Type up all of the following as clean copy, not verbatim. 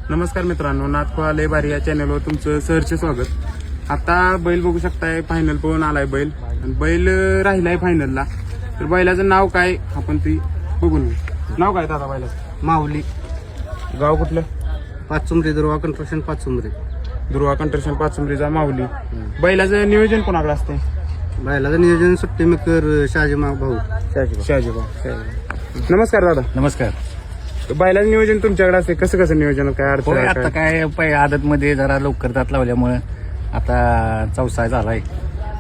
नमस्कार मित्रांनो, नाथखोळा लय भारी या चॅनलवर तुमचं सहर्ष स्वागत। आता बैल बघू शकताय, फायनल पळून आलाय बैल आणि बैल राहिलाय फायनलला। तर बैलाचं नाव काय आपण ती बघून घेऊ। नाव काय दादा बैलाचं? माऊली, गाव कुठलं? पाचुंबरी, दुर्वा कंस्ट्रक्शन पाचुंबरी। दुर्वा कंस्ट्रक्शन पाचुंबरीचा माऊली। बैलाचं नियोजन कोणाकडे असते? बैलाचं नियोजन सुट्टी मेकर शहाजी भाऊ शहाजीभाऊ। नमस्कार दादा। नमस्कार. बैलाचं नियोजन तुमच्याकडे असते, कसं कसं नियोजन, काय अर्थ होय, आहे, आता काय आदत मध्ये जरा लवकर दात लावल्यामुळे आता चौसा झालाय.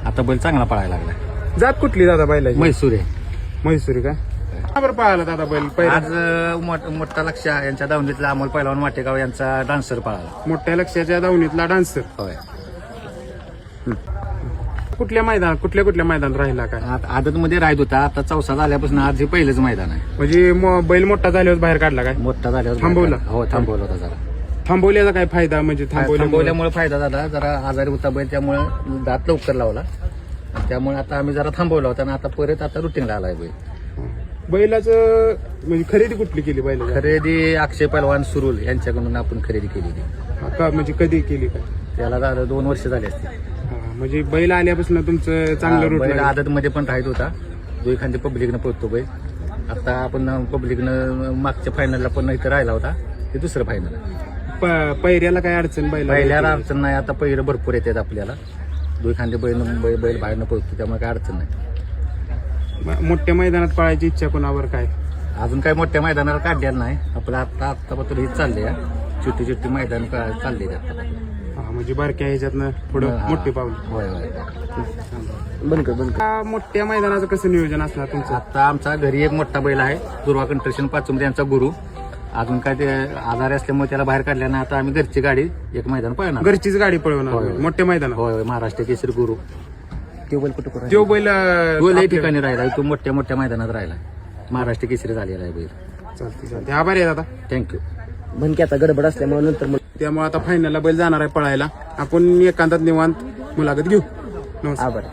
आता बैल चांगला पळायला लागलाय. जात कुठली दादा बैलाची? म्हैसूर आहे. म्हैसूरी का? का बरं पळाला दादा बैल? पहिला आज मोठा लक्ष यांच्या दावणीतला अमोल पैलवान माटेगाव यांचा डान्सर पळाला. मोठ्या लक्षाच्या दावणीतला डान्सर। होय. कुठल्या मैदानात राहिला काय? आदत मध्ये राहत होता, आता चौसा झाल्यापासून आज हे पहिलंच मैदान आहे. म्हणजे बैल मोठा झाल्यावर बाहेर काढला काय? मोठा झाल्यावर थांबवला? हो, थांबवला होता जरा. थांबवल्याचा काय फायदा? म्हणजे थांबवल्यामुळे फायदा झाला. जरा आजारी होता बैल, त्यामुळे दात लवकर लावला. त्यामुळे आता आम्ही जरा थांबवला होता आणि आता परत रुटीनला आलाय बैल. बैलाचं म्हणजे खरेदी कुठली केली बैलाची? खरेदी अक्षय पैलवान सुरुल यांच्याकडून आपण खरेदी केलेली. म्हणजे कधी केली काय? त्याला झालं 2 वर्ष झाले असते. म्हणजे बैल आल्यापासून तुमचं चांगलं रूट बैल आदत मध्ये पण राहत होता. एखादी पब्लिकनं पळतो बैल. आता आपण पब्लिकनं मागच्या फायनलला पण इथं राहिला होता, ते दुसरं फायनल. पहिऱ्याला काय अडचण? पहिल्याला अडचण नाही. आता पहिरं भरपूर येतात आपल्याला. खांदे बैल बाहेरनं पळतो, त्यामुळे काय अडचण नाही. मोठ्या मैदानात पळायची इच्छा कोणावर काय? अजून काय मोठ्या मैदानाला काढलेलं नाही. आपलं आत्तापासून हेच चाललंय. छोटी छोटी मैदान चालले आता. म्हणजे बारक्या ह्याच्यातनं पुढं मोठी पावलं. होय होय. मोठ्या मैदानाचं कसं नियोजन असणार तुमचं? आता आमचा घरी एक मोठा बैल आहे, दुर्वा कंस्ट्रक्शन पाचुंबरी यांचा गुरु. अजून काय ते आजारी असल्यामुळे त्याला बाहेर काढल्यानं आता आम्ही घरची गाडी एक मैदान पळणार. घरचीच गाडी पळवणार मोठ्या मैदानात? होय, महाराष्ट्र केसरी गुरु. तो बैल लई ठिकाणी राहिला, तो मोठ्या मैदानात राहिला. महाराष्ट्र केसरी झालेला आहे बैल. चालते, आभारी आहे दादा, थँक्यू. बनक्याचा गडबड असल्यामुळे नंतर त्यामुळे आता फायनलला बैल जाणार आहे पळायला. आपण एकांतात निवांत मुलाखत घेऊ. नमस्कार. आभार.